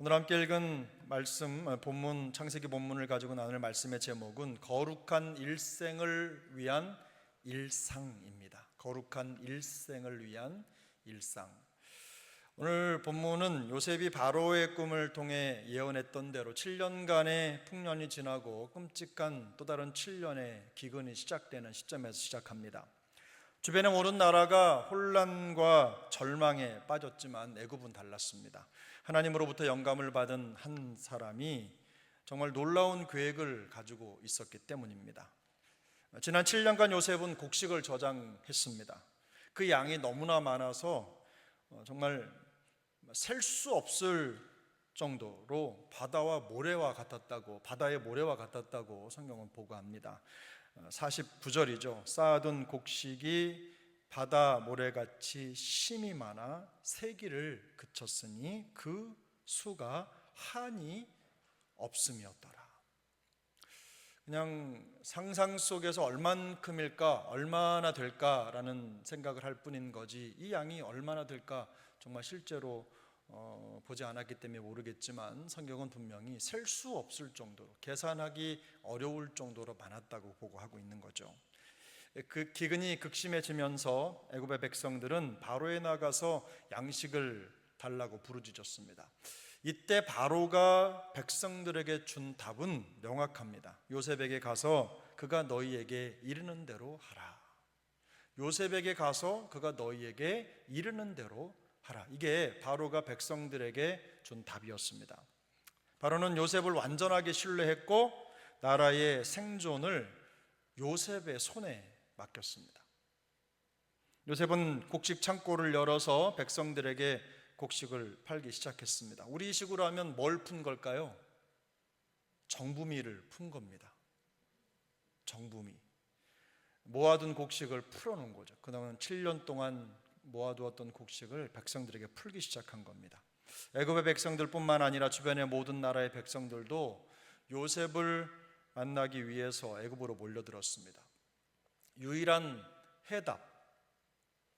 오늘 함께 읽은 말씀, 본문, 창세기 본문을 가지고 나눌 말씀의 제목은 거룩한 일생을 위한 일상입니다. 거룩한 일생을 위한 일상. 오늘 본문은 요셉이 바로의 꿈을 통해 예언했던 대로 7년간의 풍년이 지나고 끔찍한 또 다른 7년의 기근이 시작되는 시점에서 시작합니다. 주변의 모든 나라가 혼란과 절망에 빠졌지만 애굽은 달랐습니다. 하나님으로부터 영감을 받은 한 사람이 정말 놀라운 계획을 가지고 있었기 때문입니다. 지난 7년간 요셉은 곡식을 저장했습니다. 그 양이 너무나 많아서 정말 셀 수 없을 정도로 바다의 모래와 같았다고 성경은 보고합니다. 49절이죠. 쌓아둔 곡식이 바다 모래같이 심이 많아 세기를 그쳤으니 그 수가 한이 없음이었더라. 그냥 상상 속에서 얼만큼일까, 얼마나 될까라는 생각을 할 뿐인 거지, 이 양이 얼마나 될까 정말 실제로 보지 않았기 때문에 모르겠지만 성경은 분명히 셀 수 없을 정도로, 계산하기 어려울 정도로 많았다고 보고하고 있는 거죠. 그 기근이 극심해지면서 애굽의 백성들은 바로에 나가서 양식을 달라고 부르짖었습니다. 이때 바로가 백성들에게 준 답은 명확합니다. 요셉에게 가서 그가 너희에게 이르는 대로 하라. 요셉에게 가서 그가 너희에게 이르는 대로 하라. 이게 바로가 백성들에게 준 답이었습니다. 바로는 요셉을 완전하게 신뢰했고 나라의 생존을 요셉의 손에 맡겼습니다. 요셉은 곡식 창고를 열어서 백성들에게 곡식을 팔기 시작했습니다. 우리 식으로 하면 뭘 푼 걸까요? 정부미를 푼 겁니다. 정부미. 모아둔 곡식을 풀어놓은 거죠. 그동안 7년 동안 모아두었던 곡식을 백성들에게 풀기 시작한 겁니다. 애굽의 백성들뿐만 아니라 주변의 모든 나라의 백성들도 요셉을 만나기 위해서 애굽으로 몰려들었습니다. 유일한 해답,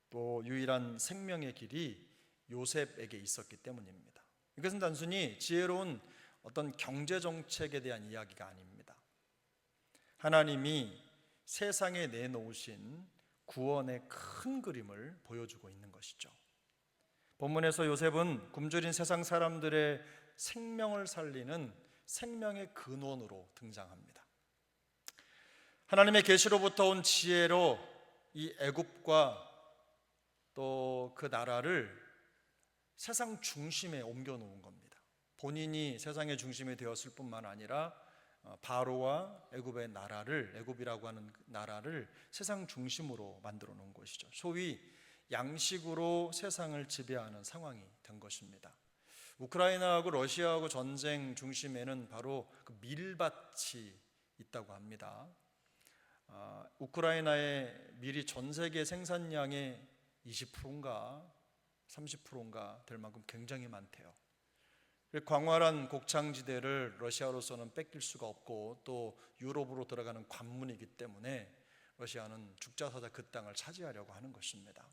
또 유일한 생명의 길이 요셉에게 있었기 때문입니다. 이것은 단순히 지혜로운 어떤 경제정책에 대한 이야기가 아닙니다. 하나님이 세상에 내놓으신 구원의 큰 그림을 보여주고 있는 것이죠. 본문에서 요셉은 굶주린 세상 사람들의 생명을 살리는 생명의 근원으로 등장합니다. 하나님의 계시로부터 온 지혜로 이 애굽과 또 그 나라를 세상 중심에 옮겨 놓은 겁니다. 본인이 세상의 중심이 되었을 뿐만 아니라 바로와 애굽의 나라를, 애굽이라고 하는 나라를 세상 중심으로 만들어 놓은 것이죠. 소위 양식으로 세상을 지배하는 상황이 된 것입니다. 우크라이나하고 러시아하고 전쟁 중심에는 바로 그 밀밭이 있다고 합니다. 우크라이나의 밀이 전 세계 생산량의 20%인가 30%인가 될 만큼 굉장히 많대요. 광활한 곡창지대를 러시아로서는 뺏길 수가 없고 또 유럽으로 들어가는 관문이기 때문에 러시아는 죽자사자 그 땅을 차지하려고 하는 것입니다.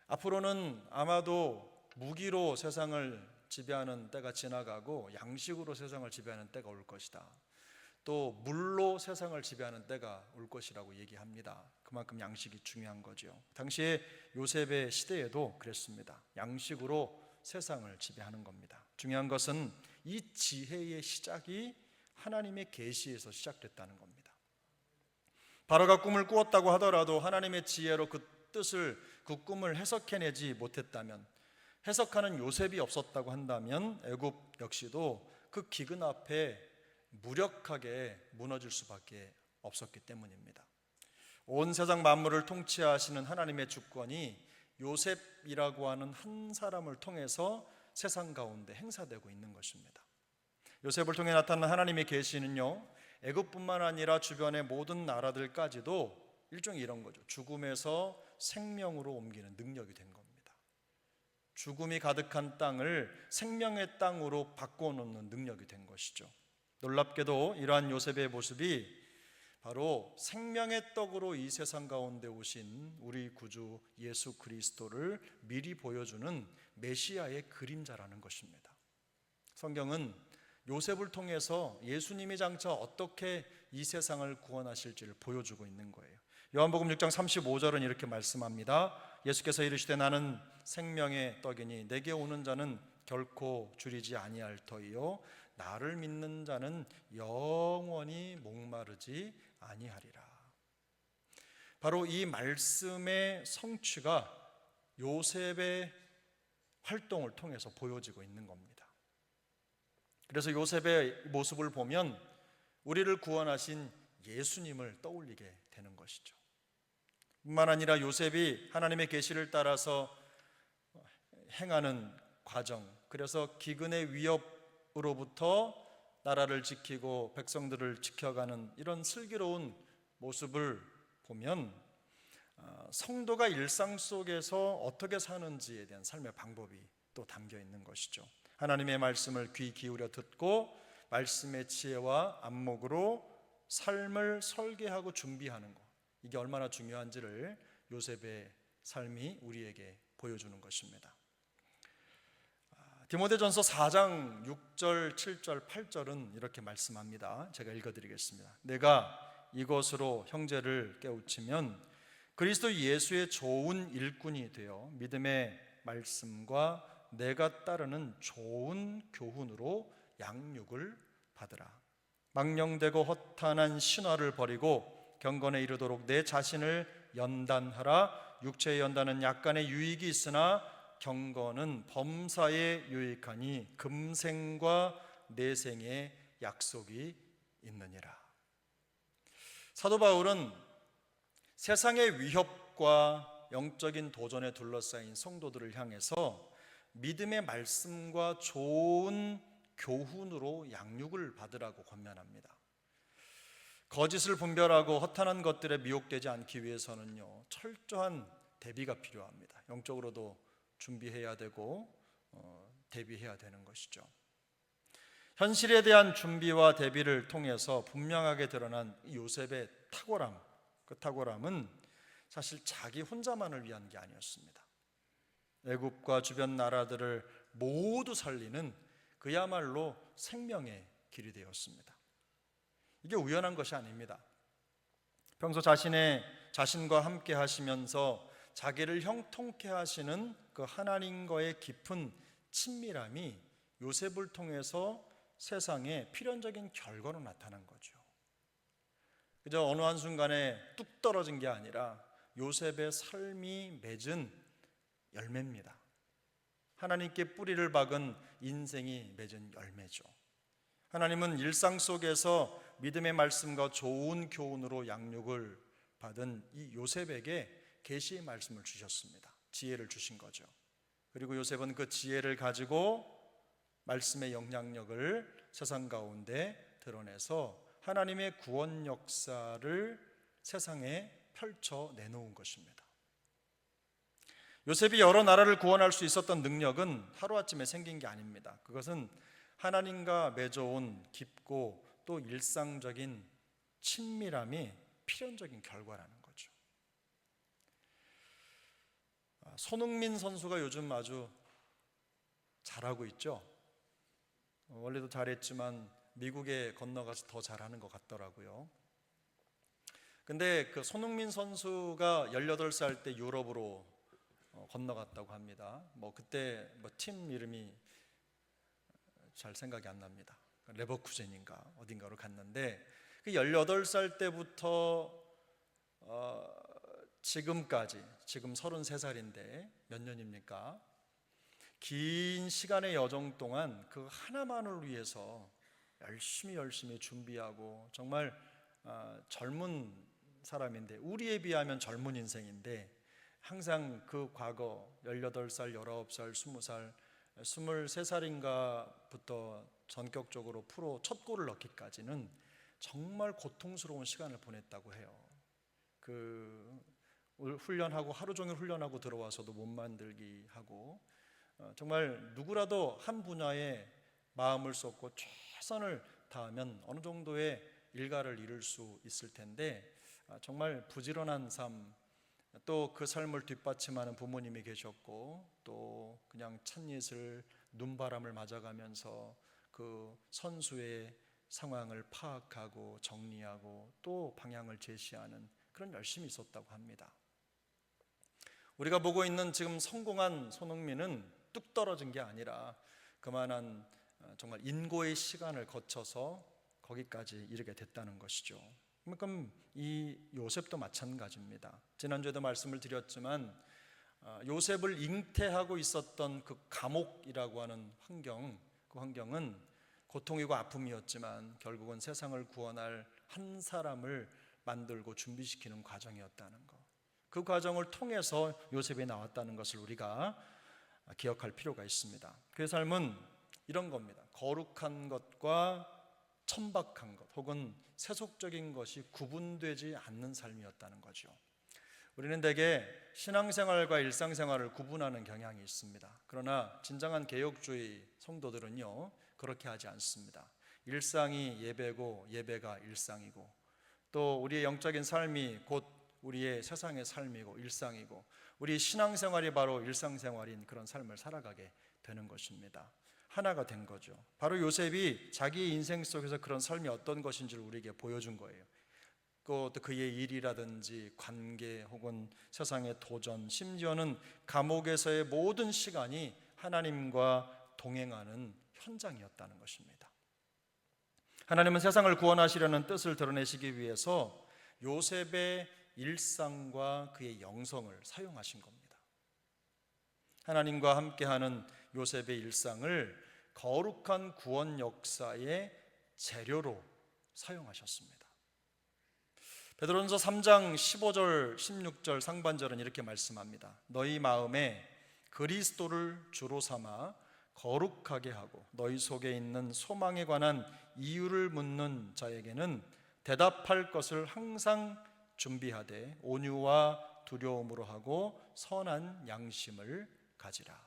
앞으로는 아마도 무기로 세상을 지배하는 때가 지나가고 양식으로 세상을 지배하는 때가 올 것이다. 또 물로 세상을 지배하는 때가 올 것이라고 얘기합니다. 그만큼 양식이 중요한 거죠. 당시에 요셉의 시대에도 그랬습니다. 양식으로 세상을 지배하는 겁니다. 중요한 것은 이 지혜의 시작이 하나님의 계시에서 시작됐다는 겁니다. 바로가 꿈을 꾸었다고 하더라도 하나님의 지혜로 그 뜻을, 그 꿈을 해석해내지 못했다면, 해석하는 요셉이 없었다고 한다면 애굽 역시도 그 기근 앞에 무력하게 무너질 수밖에 없었기 때문입니다. 온 세상 만물을 통치하시는 하나님의 주권이 요셉이라고 하는 한 사람을 통해서 세상 가운데 행사되고 있는 것입니다. 요셉을 통해 나타난 하나님의 계시는요, 애굽뿐만 아니라 주변의 모든 나라들까지도 일종의 이런 거죠. 죽음에서 생명으로 옮기는 능력이 된 겁니다. 죽음이 가득한 땅을 생명의 땅으로 바꿔놓는 능력이 된 것이죠. 놀랍게도 이러한 요셉의 모습이 바로 생명의 떡으로 이 세상 가운데 오신 우리 구주 예수 그리스도를 미리 보여주는 메시아의 그림자라는 것입니다. 성경은 요셉을 통해서 예수님이 장차 어떻게 이 세상을 구원하실지를 보여주고 있는 거예요. 요한복음 6장 35절은 이렇게 말씀합니다. 예수께서 이르시되 나는 생명의 떡이니 내게 오는 자는 결코 줄이지 아니할 터이요 나를 믿는 자는 영원히 목마르지 아니하리라. 바로 이 말씀의 성취가 요셉의 활동을 통해서 보여지고 있는 겁니다. 그래서 요셉의 모습을 보면 우리를 구원하신 예수님을 떠올리게 되는 것이죠. 뿐만 아니라 요셉이 하나님의 계시를 따라서 행하는 과정, 그래서 기근의 위협으로부터 나라를 지키고 백성들을 지켜가는 이런 슬기로운 모습을 보면 성도가 일상 속에서 어떻게 사는지에 대한 삶의 방법이 또 담겨 있는 것이죠. 하나님의 말씀을 귀 기울여 듣고 말씀의 지혜와 안목으로 삶을 설계하고 준비하는 것, 이게 얼마나 중요한지를 요셉의 삶이 우리에게 보여주는 것입니다. 디모데전서 4장 6절, 7절, 8절은 이렇게 말씀합니다. 제가 읽어드리겠습니다. 내가 이것으로 형제를 깨우치면 그리스도 예수의 좋은 일꾼이 되어 믿음의 말씀과 내가 따르는 좋은 교훈으로 양육을 받으라. 망령되고 허탄한 신화를 버리고 경건에 이르도록 내 자신을 연단하라. 육체의 연단은 약간의 유익이 있으나 경건은 범사에 유익하니 금생과 내생의 약속이 있느니라. 사도 바울은 세상의 위협과 영적인 도전에 둘러싸인 성도들을 향해서 믿음의 말씀과 좋은 교훈으로 양육을 받으라고 권면합니다. 거짓을 분별하고 허탄한 것들에 미혹되지 않기 위해서는요, 철저한 대비가 필요합니다. 영적으로도 준비해야 되고 대비해야 되는 것이죠. 현실에 대한 준비와 대비를 통해서 분명하게 드러난 요셉의 탁월함, 그 탁월함은 사실 자기 혼자만을 위한 게 아니었습니다. 애굽과 주변 나라들을 모두 살리는 그야말로 생명의 길이 되었습니다. 이게 우연한 것이 아닙니다. 평소 자신과 함께 하시면서 자기를 형통케 하시는 그 하나님과의 깊은 친밀함이 요셉을 통해서 세상에 필연적인 결과로 나타난 거죠. 그저 어느 한순간에 뚝 떨어진 게 아니라 요셉의 삶이 맺은 열매입니다. 하나님께 뿌리를 박은 인생이 맺은 열매죠. 하나님은 일상 속에서 믿음의 말씀과 좋은 교훈으로 양육을 받은 이 요셉에게 계시의 말씀을 주셨습니다. 지혜를 주신 거죠. 그리고 요셉은 그 지혜를 가지고 말씀의 영향력을 세상 가운데 드러내서 하나님의 구원 역사를 세상에 펼쳐 내놓은 것입니다. 요셉이 여러 나라를 구원할 수 있었던 능력은 하루아침에 생긴 게 아닙니다. 그것은 하나님과 맺어온 깊고 또 일상적인 친밀함이 필연적인 결과라는 거죠. 손흥민 선수가 요즘 아주 잘하고 있죠. 원래도 잘했지만 미국에 건너가서 더 잘하는 것 같더라고요. 근데 그 손흥민 선수가 18살 때 유럽으로 건너갔다고 합니다. 그때 팀 이름이 잘 생각이 안 납니다. 레버쿠젠인가 어딘가로 갔는데 그 18살 때부터 지금까지, 지금 33살인데 몇 년입니까? 긴 시간의 여정 동안 그 하나만을 위해서 열심히 준비하고 정말 젊은 사람인데, 우리에 비하면 젊은 인생인데 항상 그 과거 18살, 19살, 20살, 23살인가부터 전격적으로 프로 첫 골을 넣기까지는 정말 고통스러운 시간을 보냈다고 해요. 훈련하고 하루 종일 훈련하고 들어와서도 몸 만들기 하고 정말 누구라도 한 분야에 마음을 쏟고 최선을 다하면 어느 정도의 일가를 이룰 수 있을 텐데 정말 부지런한 삶, 또 그 삶을 뒷받침하는 부모님이 계셨고 또 그냥 찻잎을 눈바람을 맞아가면서 그 선수의 상황을 파악하고 정리하고 또 방향을 제시하는 그런 열심이 있었다고 합니다. 우리가 보고 있는 지금 성공한 손흥민은 뚝 떨어진 게 아니라 그만한 정말 인고의 시간을 거쳐서 거기까지 이르게 됐다는 것이죠. 그럼 이 요셉도 마찬가지입니다. 지난주에도 말씀을 드렸지만 요셉을 잉태하고 있었던 그 감옥이라고 하는 환경, 그 환경은 고통이고 아픔이었지만 결국은 세상을 구원할 한 사람을 만들고 준비시키는 과정이었다는 것. 그 과정을 통해서 요셉이 나왔다는 것을 우리가 기억할 필요가 있습니다. 그의 삶은 이런 겁니다. 거룩한 것과 천박한 것 혹은 세속적인 것이 구분되지 않는 삶이었다는 거죠. 우리는 대개 신앙생활과 일상생활을 구분하는 경향이 있습니다. 그러나 진정한 개혁주의 성도들은요, 그렇게 하지 않습니다. 일상이 예배고 예배가 일상이고 또 우리의 영적인 삶이 곧 우리의 세상의 삶이고 일상이고 우리 신앙생활이 바로 일상생활인 그런 삶을 살아가게 되는 것입니다. 하나가 된 거죠. 바로 요셉이 자기 인생 속에서 그런 삶이 어떤 것인지를 우리에게 보여준 거예요. 또 그의 일이라든지 관계 혹은 세상의 도전, 심지어는 감옥에서의 모든 시간이 하나님과 동행하는 현장이었다는 것입니다. 하나님은 세상을 구원하시려는 뜻을 드러내시기 위해서 요셉의 일상과 그의 영성을 사용하신 겁니다. 하나님과 함께하는 요셉의 일상을 거룩한 구원 역사의 재료로 사용하셨습니다. 베드로전서 3장 15절 16절 상반절은 이렇게 말씀합니다. 너희 마음에 그리스도를 주로 삼아 거룩하게 하고 너희 속에 있는 소망에 관한 이유를 묻는 자에게는 대답할 것을 항상 준비하되 온유와 두려움으로 하고 선한 양심을 가지라.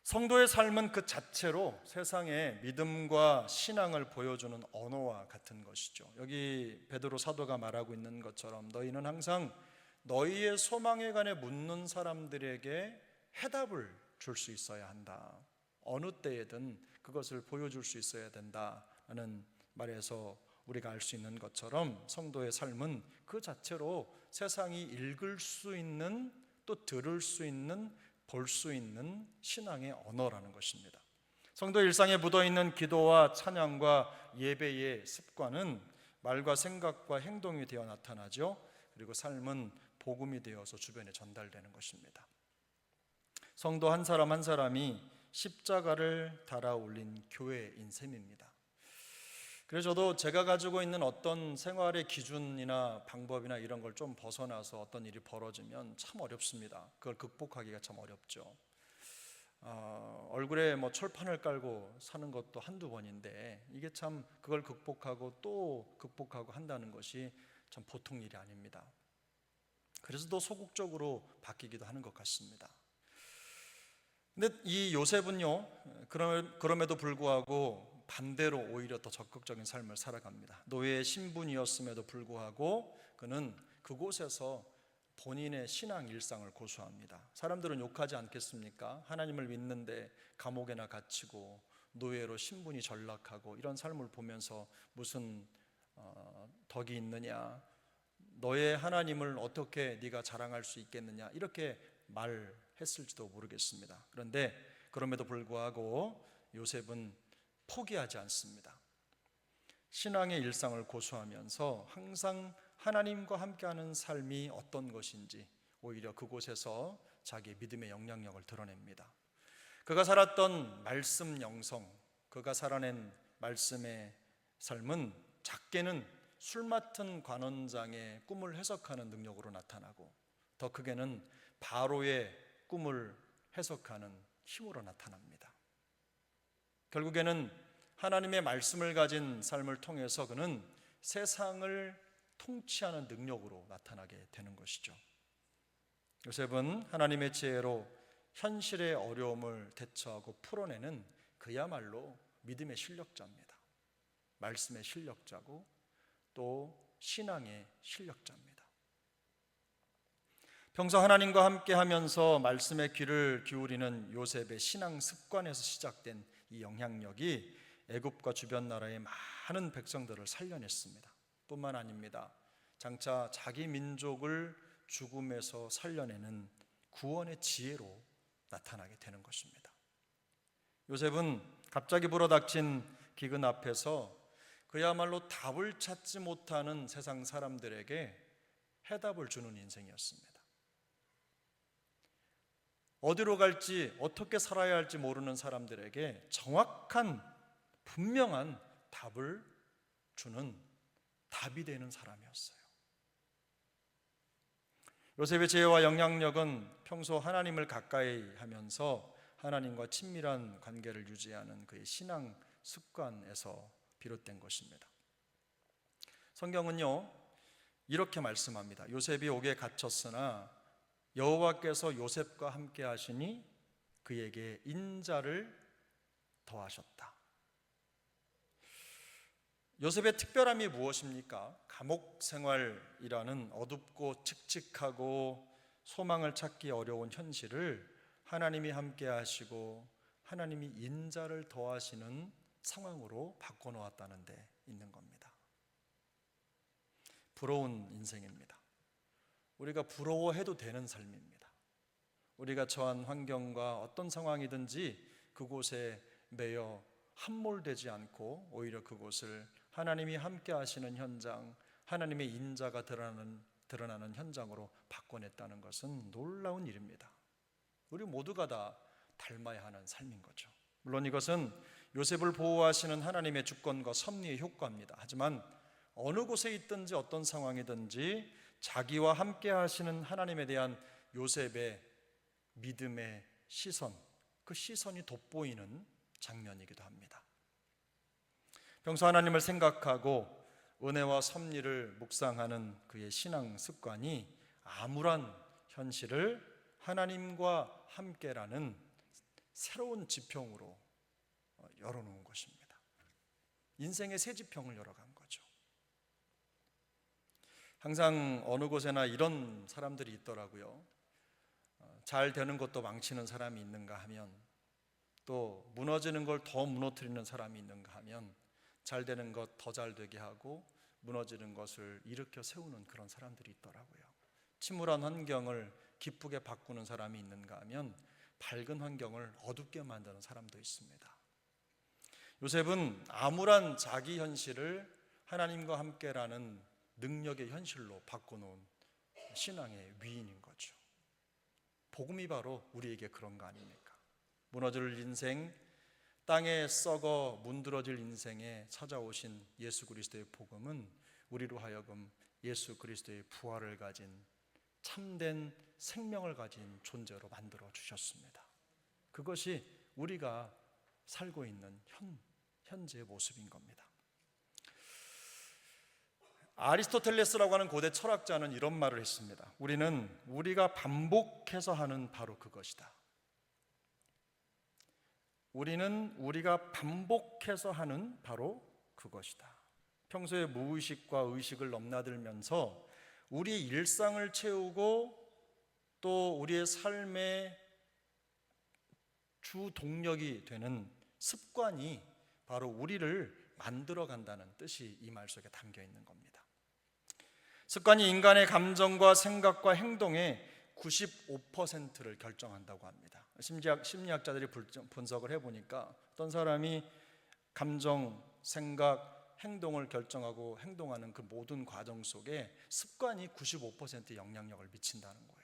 성도의 삶은 그 자체로 세상에 믿음과 신앙을 보여주는 언어와 같은 것이죠. 여기 베드로 사도가 말하고 있는 것처럼 너희는 항상 너희의 소망에 관해 묻는 사람들에게 해답을 줄 수 있어야 한다. 어느 때에든 그것을 보여줄 수 있어야 된다는 말에서 우리가 알 수 있는 것처럼 성도의 삶은 그 자체로 세상이 읽을 수 있는 또 들을 수 있는 볼 수 있는 신앙의 언어라는 것입니다. 성도 일상에 묻어있는 기도와 찬양과 예배의 습관은 말과 생각과 행동이 되어 나타나죠. 그리고 삶은 복음이 되어서 주변에 전달되는 것입니다. 성도 한 사람 한 사람이 십자가를 달아 올린 교회인 셈입니다. 그래서 저도 제가 가지고 있는 어떤 생활의 기준이나 방법이나 이런 걸 좀 벗어나서 어떤 일이 벌어지면 참 어렵습니다. 그걸 극복하기가 참 어렵죠. 얼굴에 뭐 철판을 깔고 사는 것도 한두 번인데 이게 참 그걸 극복하고 또 극복하고 한다는 것이 참 보통 일이 아닙니다. 그래서 더 소극적으로 바뀌기도 하는 것 같습니다. 근데 이 요셉은요, 그럼에도 불구하고 반대로 오히려 더 적극적인 삶을 살아갑니다. 노예의 신분이었음에도 불구하고 그는 그곳에서 본인의 신앙 일상을 고수합니다. 사람들은 욕하지 않겠습니까? 하나님을 믿는데 감옥에나 갇히고 노예로 신분이 전락하고 이런 삶을 보면서 무슨 덕이 있느냐, 너의 하나님을 어떻게 네가 자랑할 수 있겠느냐 이렇게 말했을지도 모르겠습니다. 그런데 그럼에도 불구하고 요셉은 포기하지 않습니다. 신앙의 일상을 고수하면서 항상 하나님과 함께하는 삶이 어떤 것인지 오히려 그곳에서 자기의 믿음의 영향력을 드러냅니다. 그가 살았던 말씀 영성, 그가 살아낸 말씀의 삶은 작게는 술 맡은 관원장의 꿈을 해석하는 능력으로 나타나고 더 크게는 바로의 꿈을 해석하는 힘으로 나타납니다. 결국에는 하나님의 말씀을 가진 삶을 통해서 그는 세상을 통치하는 능력으로 나타나게 되는 것이죠. 요셉은 하나님의 지혜로 현실의 어려움을 대처하고 풀어내는 그야말로 믿음의 실력자입니다. 말씀의 실력자고 또 신앙의 실력자입니다. 평소 하나님과 함께 하면서 말씀에 귀를 기울이는 요셉의 신앙 습관에서 시작된 이 영향력이 애굽과 주변 나라의 많은 백성들을 살려냈습니다. 뿐만 아닙니다. 장차 자기 민족을 죽음에서 살려내는 구원의 지혜로 나타나게 되는 것입니다. 요셉은 갑자기 불어닥친 기근 앞에서 그야말로 답을 찾지 못하는 세상 사람들에게 해답을 주는 인생이었습니다. 어디로 갈지 어떻게 살아야 할지 모르는 사람들에게 정확한 분명한 답을 주는 답이 되는 사람이었어요. 요셉의 지혜와 영향력은 평소 하나님을 가까이 하면서 하나님과 친밀한 관계를 유지하는 그의 신앙 습관에서 비롯된 것입니다. 성경은요 이렇게 말씀합니다. 요셉이 옥에 갇혔으나 여호와께서 요셉과 함께 하시니 그에게 인자를 더하셨다. 요셉의 특별함이 무엇입니까? 감옥 생활이라는 어둡고 칙칙하고 소망을 찾기 어려운 현실을 하나님이 함께 하시고 하나님이 인자를 더하시는 상황으로 바꿔놓았다는 데 있는 겁니다. 부러운 인생입니다. 우리가 부러워해도 되는 삶입니다. 우리가 처한 환경과 어떤 상황이든지 그곳에 매여 함몰되지 않고 오히려 그곳을 하나님이 함께 하시는 현장, 하나님의 인자가 드러나는 현장으로 바꿔냈다는 것은 놀라운 일입니다. 우리 모두가 다 닮아야 하는 삶인 거죠. 물론 이것은 요셉을 보호하시는 하나님의 주권과 섭리의 효과입니다. 하지만 어느 곳에 있든지 어떤 상황이든지 자기와 함께 하시는 하나님에 대한 요셉의 믿음의 시선, 그 시선이 돋보이는 장면이기도 합니다. 평소 하나님을 생각하고 은혜와 섭리를 묵상하는 그의 신앙 습관이 암울한 현실을 하나님과 함께라는 새로운 지평으로 열어놓은 것입니다. 인생의 새 지평을 열어간 거죠. 항상 어느 곳에나 이런 사람들이 있더라고요. 잘 되는 것도 망치는 사람이 있는가 하면, 또 무너지는 걸 더 무너뜨리는 사람이 있는가 하면, 잘 되는 것 더 잘 되게 하고 무너지는 것을 일으켜 세우는 그런 사람들이 있더라고요. 침울한 환경을 기쁘게 바꾸는 사람이 있는가 하면 밝은 환경을 어둡게 만드는 사람도 있습니다. 요셉은 암울한 자기 현실을 하나님과 함께라는 능력의 현실로 바꿔놓은 신앙의 위인인 거죠. 복음이 바로 우리에게 그런 거 아닙니까? 무너질 인생, 땅에 썩어 문드러질 인생에 찾아오신 예수 그리스도의 복음은 우리로 하여금 예수 그리스도의 부활을 가진 참된 생명을 가진 존재로 만들어 주셨습니다. 그것이 우리가 살고 있는 현재의 모습인 겁니다. 아리스토텔레스라고 하는 고대 철학자는 이런 말을 했습니다. 우리가 반복해서 하는 바로 그것이다. 우리가 반복해서 하는 바로 그것이다. 평소에 무의식과 의식을 넘나들면서 우리의 일상을 채우고 또 우리의 삶의 주 동력이 되는 습관이 바로 우리를 만들어 간다는 뜻이 이 말 속에 담겨 있는 겁니다. 습관이 인간의 감정과 생각과 행동의 95%를 결정한다고 합니다. 심리학자들이 분석을 해보니까 어떤 사람이 감정, 생각, 행동을 결정하고 행동하는 그 모든 과정 속에 습관이 95%의 영향력을 미친다는 거예요.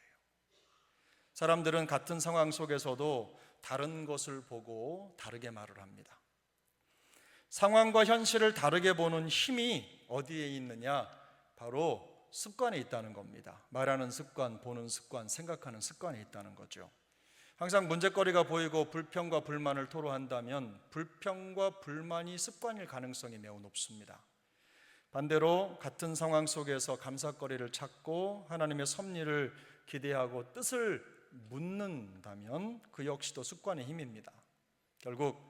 사람들은 같은 상황 속에서도 다른 것을 보고 다르게 말을 합니다. 상황과 현실을 다르게 보는 힘이 어디에 있느냐? 바로 습관에 있다는 겁니다. 말하는 습관, 보는 습관, 생각하는 습관에 있다는 거죠. 항상 문제거리가 보이고 불평과 불만을 토로한다면 불평과 불만이 습관일 가능성이 매우 높습니다. 반대로 같은 상황 속에서 감사거리를 찾고 하나님의 섭리를 기대하고 뜻을 묻는다면 그 역시도 습관의 힘입니다. 결국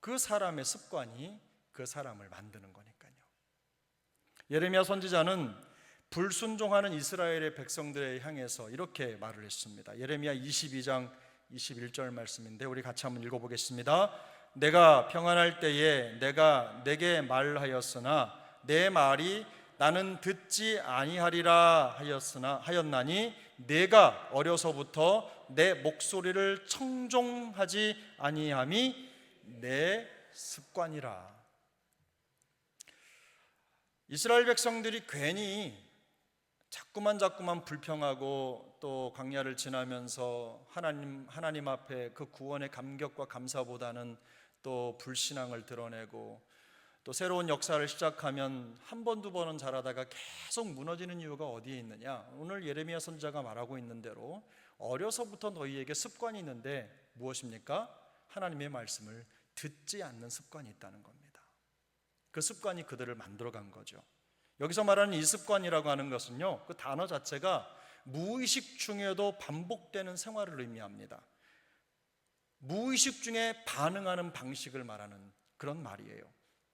그 사람의 습관이 그 사람을 만드는 거니까요. 예레미야 선지자는 불순종하는 이스라엘의 백성들에 향해서 이렇게 말을 했습니다. 예레미야 22장 21절 말씀인데 우리 같이 한번 읽어보겠습니다. 내가 평안할 때에 내가 내게 말하였으나 내 말이 나는 듣지 아니하리라 하였나니 내가 어려서부터 내 목소리를 청종하지 아니함이 내 습관이라. 이스라엘 백성들이 괜히 자꾸만 불평하고 또 광야를 지나면서 하나님 앞에 그 구원의 감격과 감사보다는 또 불신앙을 드러내고 또 새로운 역사를 시작하면 한 번, 두 번은 잘하다가 계속 무너지는 이유가 어디에 있느냐? 오늘 예레미야 선지자가 말하고 있는 대로 어려서부터 너희에게 습관이 있는데 무엇입니까? 하나님의 말씀을 듣지 않는 습관이 있다는 겁니다. 그 습관이 그들을 만들어간 거죠. 여기서 말하는 이 습관이라고 하는 것은요, 그 단어 자체가 무의식 중에도 반복되는 생활을 의미합니다. 무의식 중에 반응하는 방식을 말하는 그런 말이에요.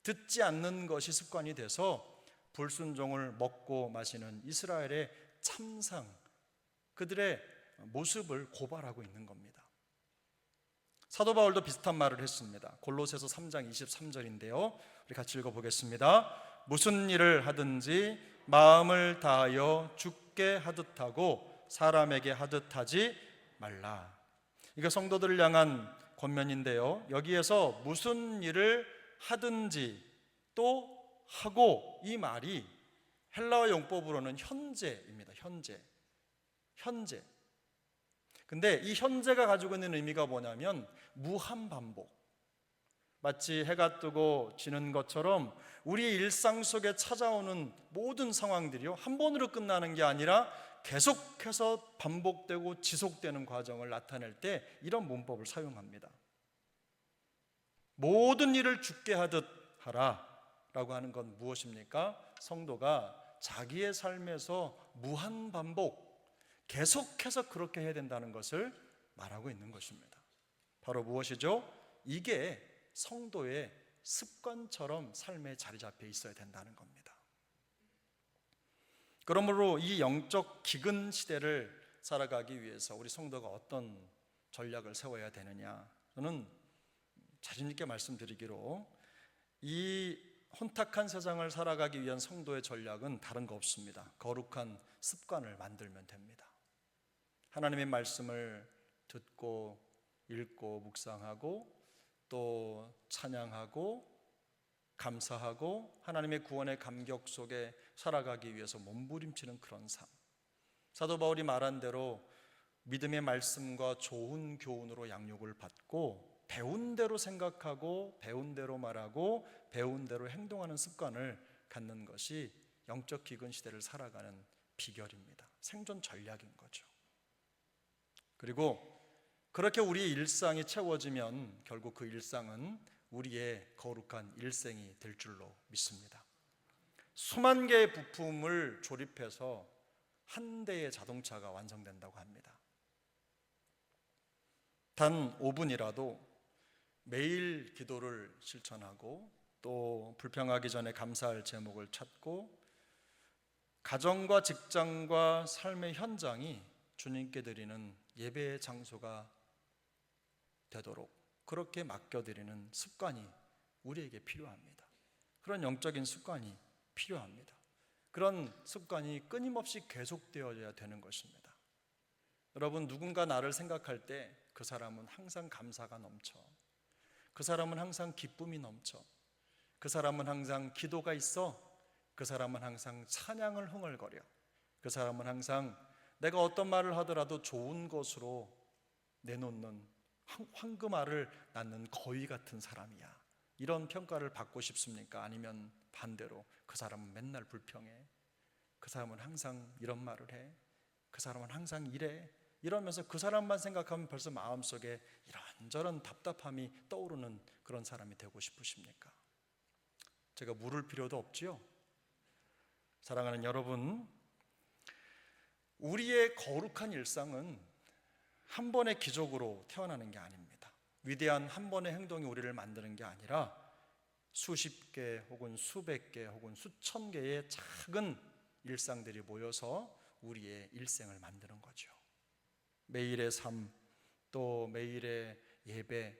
듣지 않는 것이 습관이 돼서 불순종을 먹고 마시는 이스라엘의 참상, 그들의 모습을 고발하고 있는 겁니다. 사도 바울도 비슷한 말을 했습니다. 골로새서 3장 23절인데요 우리 같이 읽어보겠습니다. 무슨 일을 하든지 마음을 다하여 주께 하듯 하고 사람에게 하듯 하지 말라. 이거 성도들을 향한 권면인데요, 여기에서 무슨 일을 하든지 또 하고, 이 말이 헬라어 용법으로는 현재입니다. 현재. 근데 이 현재가 가지고 있는 의미가 뭐냐면 무한반복. 마치 해가 뜨고 지는 것처럼 우리의 일상 속에 찾아오는 모든 상황들이요, 한 번으로 끝나는 게 아니라 계속해서 반복되고 지속되는 과정을 나타낼 때 이런 문법을 사용합니다. 모든 일을 주께 하듯 하라 라고 하는 건 무엇입니까? 성도가 자기의 삶에서 무한반복, 계속해서 그렇게 해야 된다는 것을 말하고 있는 것입니다. 바로 무엇이죠? 이게 성도의 습관처럼 삶에 자리 잡혀 있어야 된다는 겁니다. 그러므로 이 영적 기근 시대를 살아가기 위해서 우리 성도가 어떤 전략을 세워야 되느냐, 저는 자신 있게 말씀드리기로 이 혼탁한 세상을 살아가기 위한 성도의 전략은 다른 거 없습니다. 거룩한 습관을 만들면 됩니다. 하나님의 말씀을 듣고 읽고 묵상하고 또 찬양하고 감사하고 하나님의 구원의 감격 속에 살아가기 위해서 몸부림치는 그런 삶. 사도 바울이 말한 대로 믿음의 말씀과 좋은 교훈으로 양육을 받고 배운 대로 생각하고 배운 대로 말하고 배운 대로 행동하는 습관을 갖는 것이 영적 기근 시대를 살아가는 비결입니다. 생존 전략인 거죠. 그리고 그렇게 우리의 일상이 채워지면 결국 그 일상은 우리의 거룩한 일생이 될 줄로 믿습니다. 수만 개의 부품을 조립해서 한 대의 자동차가 완성된다고 합니다. 단 5분이라도 매일 기도를 실천하고 또 불평하기 전에 감사할 제목을 찾고 가정과 직장과 삶의 현장이 주님께 드리는 예배의 장소가 되도록 그렇게 맡겨드리는 습관이 우리에게 필요합니다. 그런 영적인 습관이 필요합니다. 그런 습관이 끊임없이 계속되어야 되는 것입니다. 여러분, 누군가 나를 생각할 때 그 사람은 항상 감사가 넘쳐, 그 사람은 항상 기쁨이 넘쳐, 그 사람은 항상 기도가 있어, 그 사람은 항상 찬양을 흥얼거려, 그 사람은 항상 내가 어떤 말을 하더라도 좋은 것으로 내놓는 황금알을 낳는 거위 같은 사람이야. 이런 평가를 받고 싶습니까? 아니면 반대로 그 사람은 맨날 불평해, 그 사람은 항상 이런 말을 해, 그 사람은 항상 이래, 이러면서 그 사람만 생각하면 벌써 마음속에 이런저런 답답함이 떠오르는 그런 사람이 되고 싶으십니까? 제가 물을 필요도 없지요? 사랑하는 여러분, 우리의 거룩한 일상은 한 번의 기적으로 태어나는 게 아닙니다. 위대한 한 번의 행동이 우리를 만드는 게 아니라 수십 개 혹은 수백 개 혹은 수천 개의 작은 일상들이 모여서 우리의 일생을 만드는 거죠. 매일의 삶, 또 매일의 예배,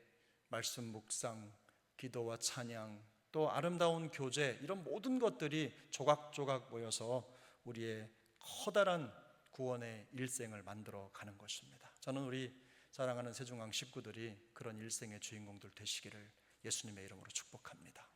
말씀 묵상, 기도와 찬양, 또 아름다운 교제, 이런 모든 것들이 조각조각 모여서 우리의 커다란 구원의 일생을 만들어 가는 것입니다. 저는 우리 사랑하는 세중강 식구들이 그런 일생의 주인공들 되시기를 예수님의 이름으로 축복합니다.